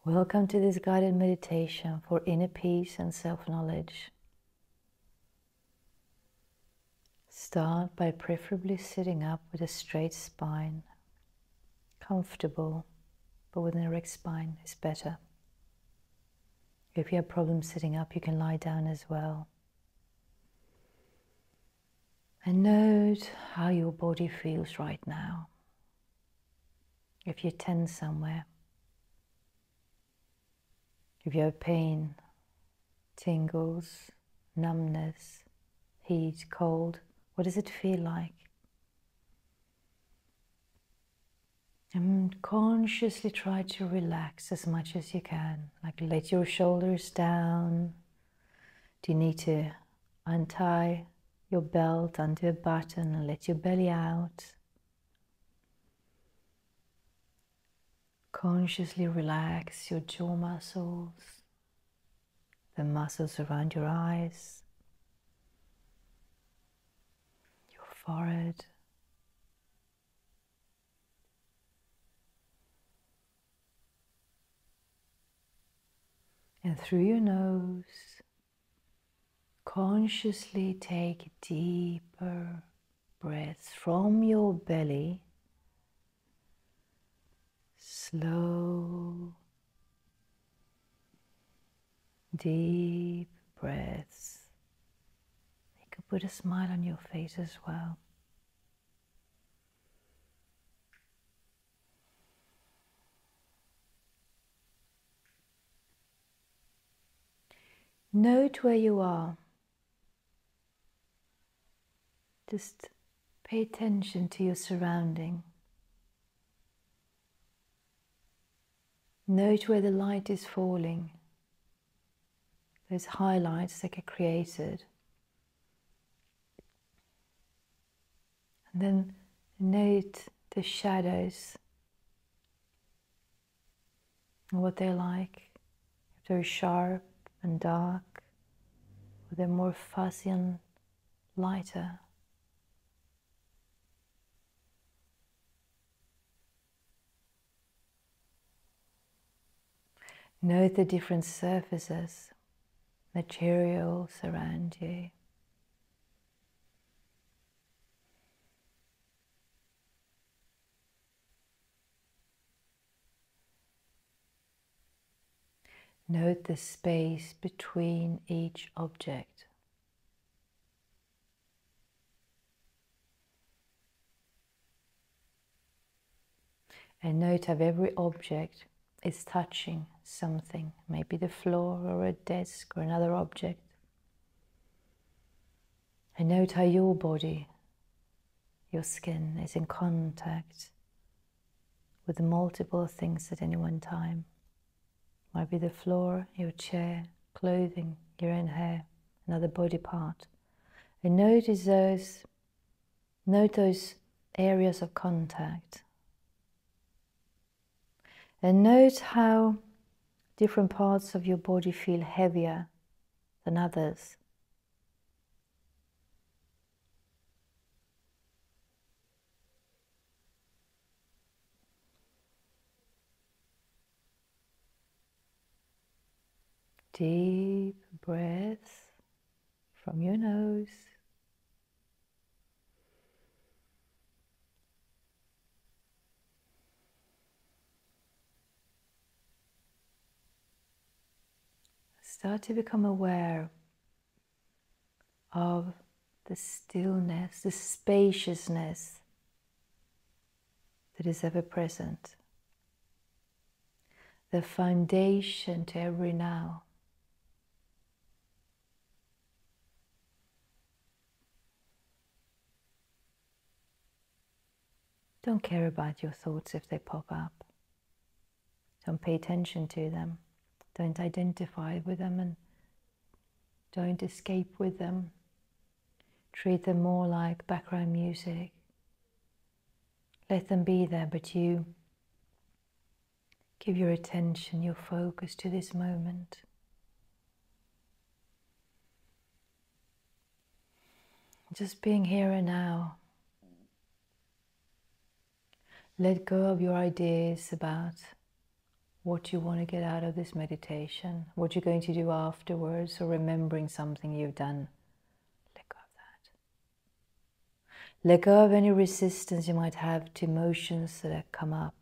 Welcome to this guided meditation for inner peace and self-knowledge. Start by preferably sitting up with a straight spine. Comfortable, but with an erect spine is better. If you have problems sitting up, you can lie down as well. And note how your body feels right now. If you're tense somewhere, if you have pain, tingles, numbness, heat, cold, what does it feel like? And consciously try to relax as much as you can. Like let your shoulders down. Do you need to untie your belt, undo a button and let your belly out? Consciously relax your jaw muscles, the muscles around your eyes, your forehead. And through your nose, consciously take deeper breaths from your belly. Slow, deep breaths. You can put a smile on your face as well. Note where you are. Just pay attention to your surrounding. Note where the light is falling. Those highlights that get created. And then note the shadows and what they're like. If they're sharp and dark, or they're more fuzzy and lighter. Note the different surfaces, materials around you. Note the space between each object. And note how every object is touching something, maybe the floor or a desk or another object. And note how your body, your skin, is in contact with multiple things at any one time. Might be the floor, your chair, clothing, your own hair, another body part. And note those areas of contact. And note how different parts of your body feel heavier than others. Deep breaths from your nose. Start to become aware of the stillness, the spaciousness that is ever present, the foundation to every now. Don't care about your thoughts if they pop up. Don't pay attention to them. Don't identify with them and don't escape with them. Treat them more like background music. Let them be there, but you give your attention, your focus to this moment. Just being here and now. Let go of your ideas about what you want to get out of this meditation, what you're going to do afterwards, or remembering something you've done. Let go of that. Let go of any resistance you might have to emotions that have come up,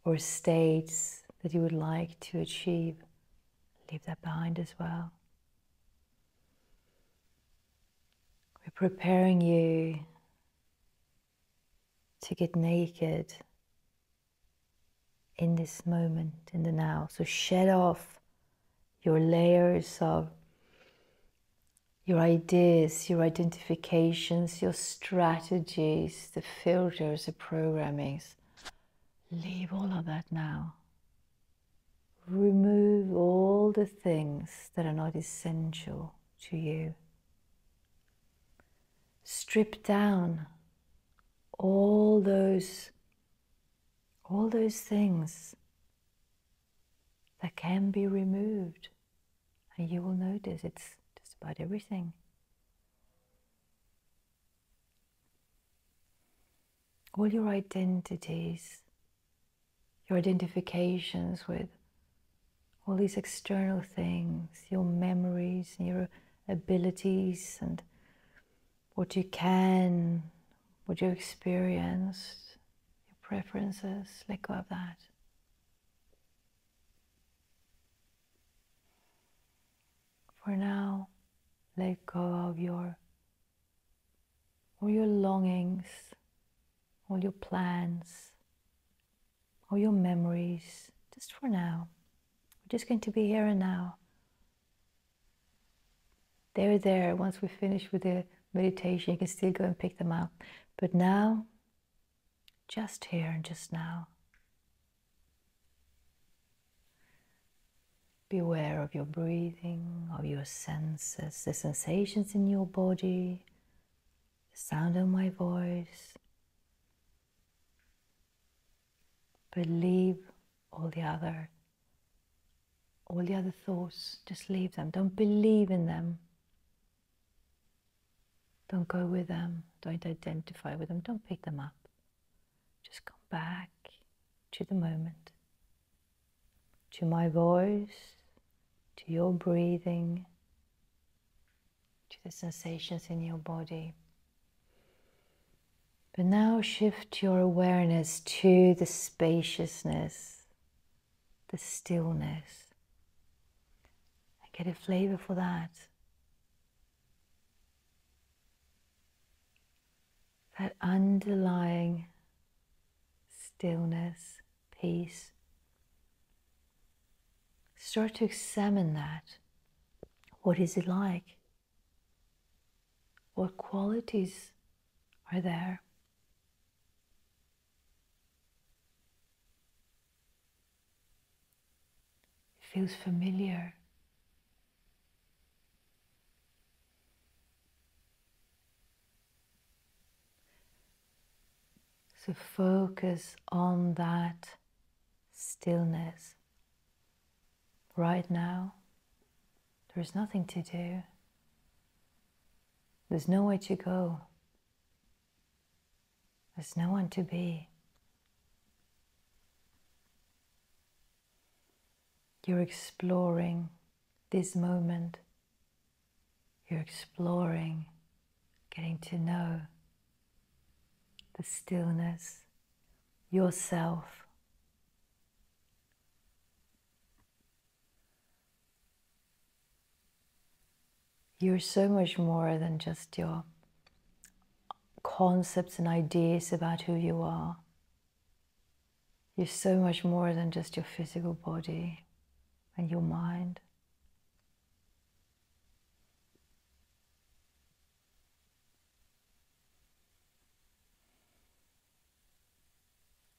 or states that you would like to achieve. Leave that behind as well. We're preparing you to get naked in this moment, in the now. So shed off your layers of your ideas, your identifications, your strategies, the filters, the programmings. Leave all of that now. Remove all the things that are not essential to you. Strip down all those things that can be removed, and you will notice it's just about everything. All your identities, your identifications with all these external things, your memories and your abilities and what you can, what you experienced, your preferences. Let go of that. For now, let go of all your longings, all your plans, all your memories, just for now. We're just going to be here and now. They're there. Once we finish with the meditation, you can still go and pick them up. But now, just here and just now. Be aware of your breathing, of your senses, the sensations in your body, the sound of my voice. But leave all the other thoughts. Just leave them. Don't believe in them. Don't go with them. Don't identify with them. Don't pick them up. Just come back to the moment, to my voice, to your breathing, to the sensations in your body. But now shift your awareness to the spaciousness, the stillness, and get a flavor for that. That underlying stillness, peace. Start to examine that. What is it like? What qualities are there? It feels familiar. So focus on that stillness. Right now, there's nothing to do. There's nowhere to go. There's no one to be. You're exploring this moment. You're exploring, getting to know the stillness, yourself. You're so much more than just your concepts and ideas about who you are. You're so much more than just your physical body and your mind.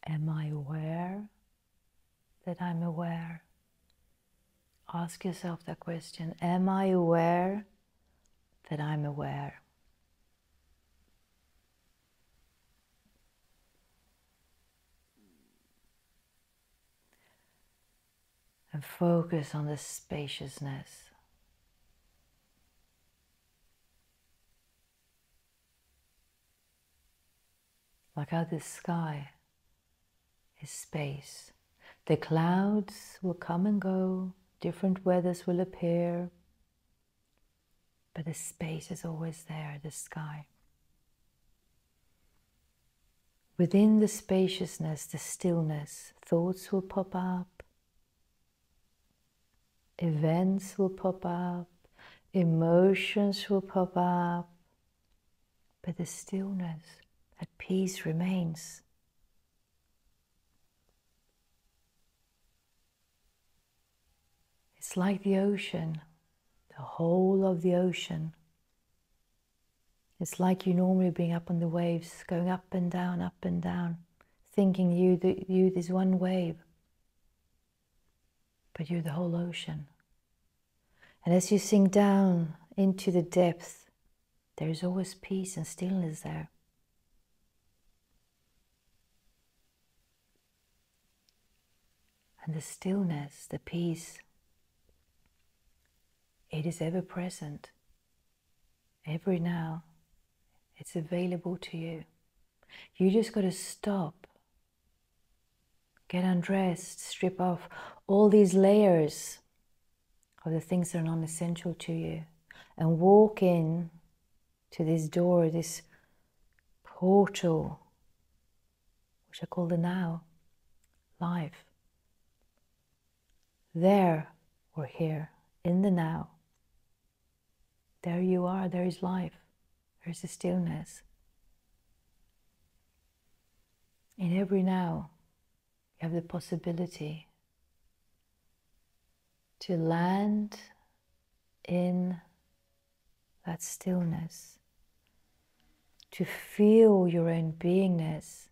Am I aware that I'm aware? Ask yourself that question. Am I aware that I'm aware? And focus on the spaciousness. Like how the sky is space. The clouds will come and go, different weathers will appear, but the space is always there, the sky. Within the spaciousness, the stillness, thoughts will pop up, events will pop up, emotions will pop up, but the stillness, that peace remains. It's like the ocean, the whole of the ocean. It's like you normally being up on the waves, going up and down, thinking you this one wave, but you're the whole ocean. And as you sink down into the depth, there is always peace and stillness there. And the stillness, the peace, it is ever present, every now. It's available to you. You just got to stop, get undressed, strip off all these layers of the things that are non-essential to you, and walk in to this door, this portal, which I call the now, life. There or here, in the now, there you are, there is life, there is a stillness. In every now, you have the possibility to land in that stillness, to feel your own beingness,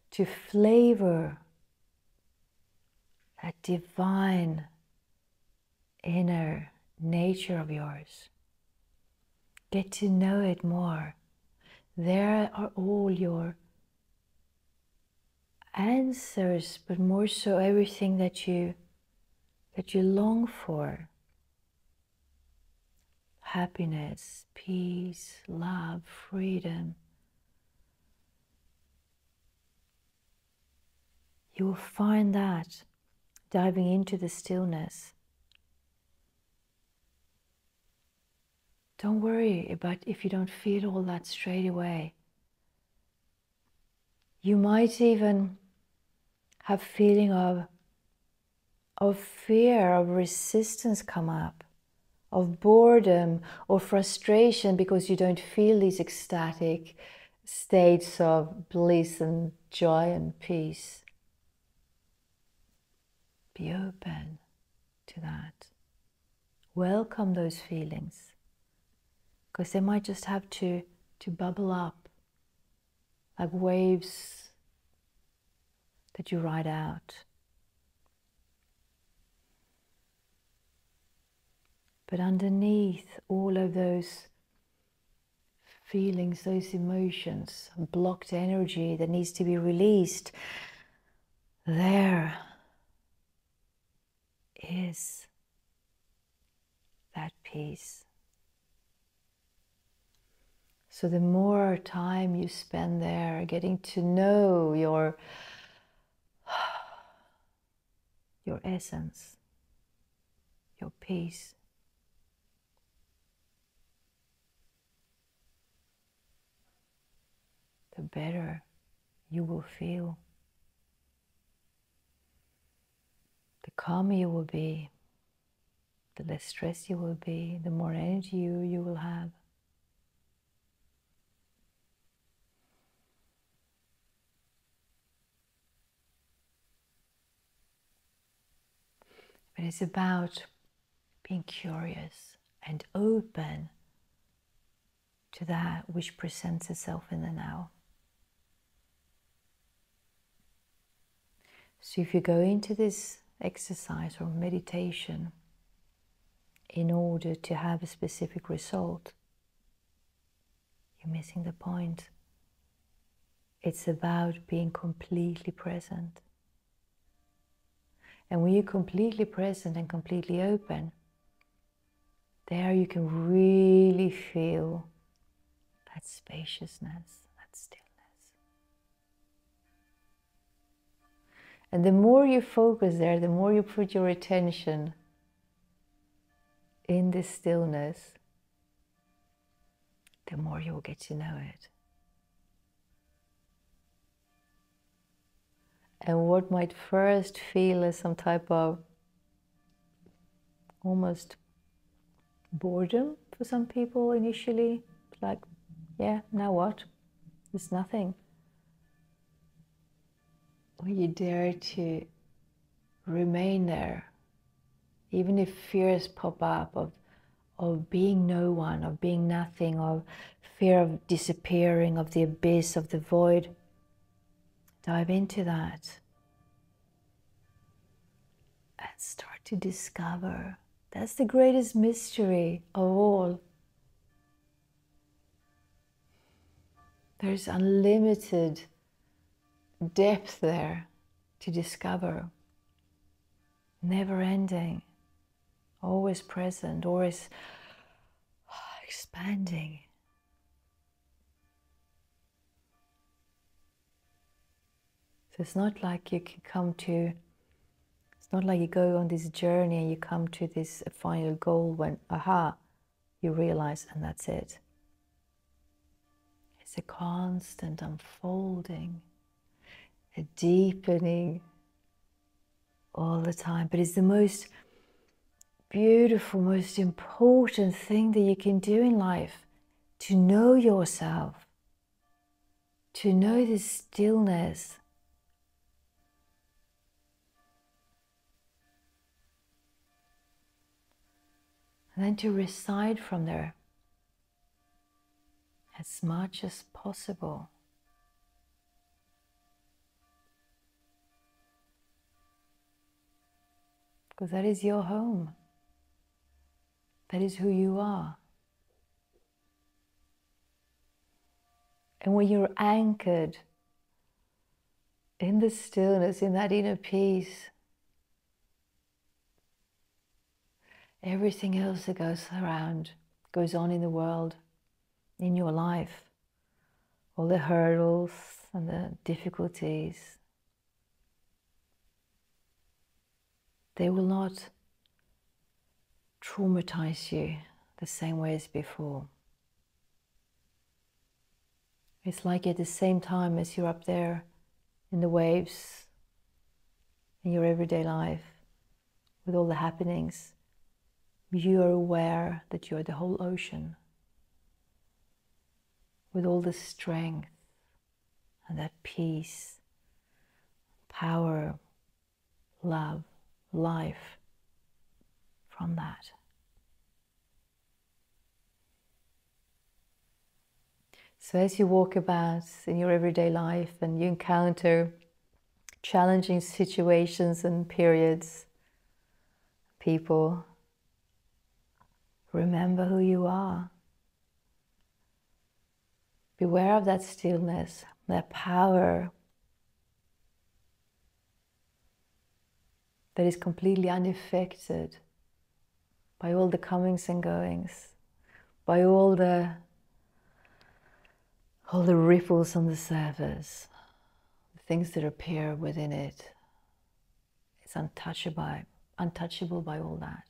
to flavor that divine inner nature of yours. Get to know it more. There are all your answers, but more so everything that you long for. Happiness, peace, love, freedom. You will find that diving into the stillness. Don't worry about if you don't feel all that straight away. You might even have feeling of fear, of resistance come up, of boredom or frustration because you don't feel these ecstatic states of bliss and joy and peace. Be open to that. Welcome those feelings, because they might just have to bubble up like waves that you ride out. But underneath all of those feelings, those emotions, blocked energy that needs to be released, there is that peace. So the more time you spend there getting to know your essence, your peace, the better you will feel. The calmer you will be, the less stress you will be, the more energy you will have. But it's about being curious and open to that which presents itself in the now. So if you go into this exercise or meditation in order to have a specific result, you're missing the point. It's about being completely present. And when you're completely present and completely open, there you can really feel that spaciousness, that stillness. And the more you focus there, the more you put your attention in this stillness, the more you'll get to know it. And what might first feel as some type of almost boredom for some people initially, like, yeah, now what? There's nothing. When you dare to remain there, even if fears pop up of being no one, of being nothing, of fear of disappearing, of the abyss, of the void, dive into that and start to discover. That's the greatest mystery of all. There's unlimited depth there to discover, never ending, always present, always expanding. So it's not like you can come to, it's not like you go on this journey and you come to this final goal when, aha, you realize, and that's it. It's a constant unfolding, a deepening all the time. But it's the most beautiful, most important thing that you can do in life, to know yourself, to know this stillness. And then to reside from there as much as possible. Because that is your home. That is who you are. And when you're anchored in the stillness, in that inner peace, everything else that goes on in the world, in your life, all the hurdles and the difficulties, they will not traumatize you the same way as before. It's like at the same time as you're up there in the waves, in your everyday life, with all the happenings, you are aware that you're the whole ocean, with all the strength and that peace, power, love, life from that. So as you walk about in your everyday life and you encounter challenging situations and periods, people, remember who you are. Beware of that stillness, that power that is completely unaffected by all the comings and goings, by all the ripples on the surface, the things that appear within it. It's untouchable by all that.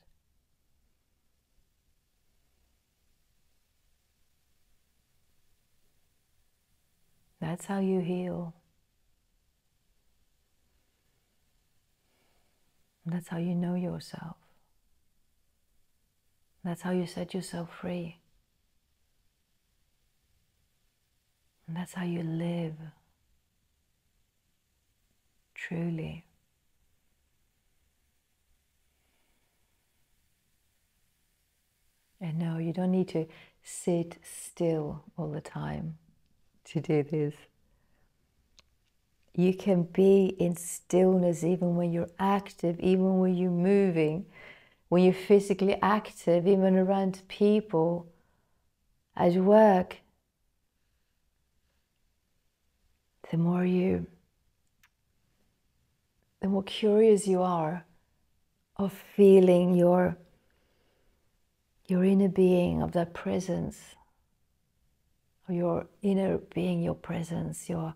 That's how you heal. That's how you know yourself. That's how you set yourself free. And that's how you live truly. And no, you don't need to sit still all the time to do this. You can be in stillness even when you're active, even when you're moving, when you're physically active, even around people, at work. The more curious you are of feeling your inner being, of that presence, of your inner being, your presence, your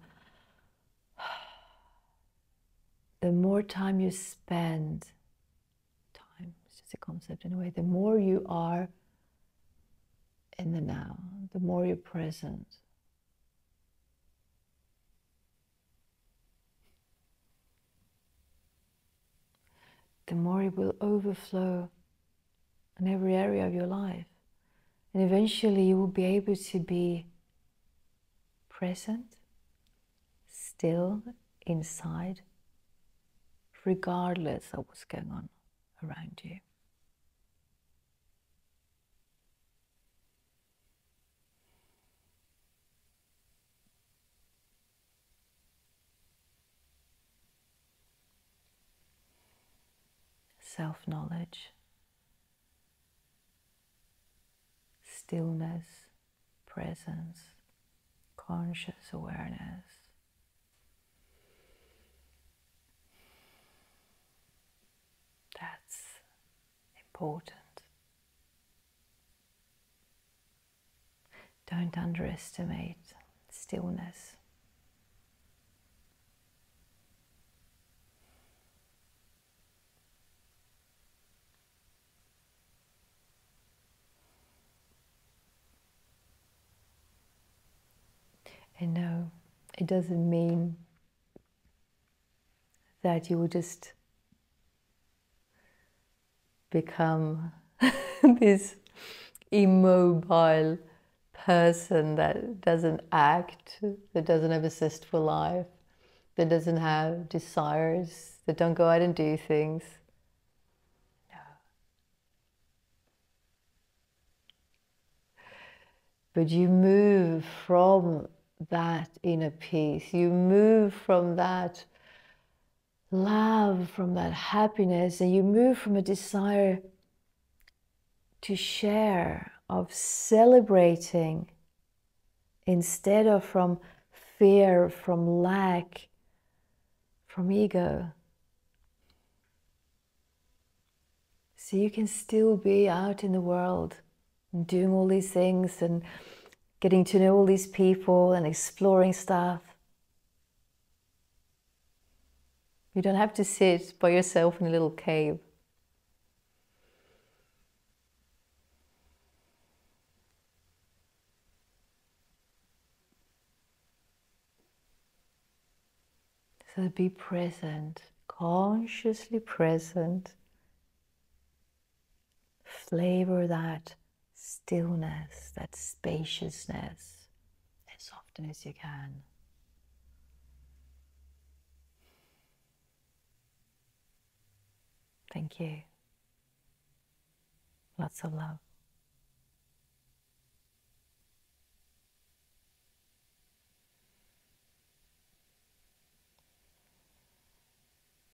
the more time you spend, time is just a concept in a way, the more you are in the now, the more you're present, the more it will overflow in every area of your life. And eventually you will be able to be present, still inside, regardless of what's going on around you. Self-knowledge, stillness, presence, conscious awareness. That's important. Don't underestimate stillness. And no, it doesn't mean that you will just become this immobile person that doesn't act, that doesn't have a zest for life, that doesn't have desires, that don't go out and do things. No. But you move from that inner peace, you move from that love, from that happiness, and you move from a desire to share, of celebrating, instead of from fear, from lack, from ego. So you can still be out in the world and doing all these things and getting to know all these people and exploring stuff. You don't have to sit by yourself in a little cave. So be present, consciously present. Flavor that stillness, that spaciousness as often as you can. Thank you. Lots of love.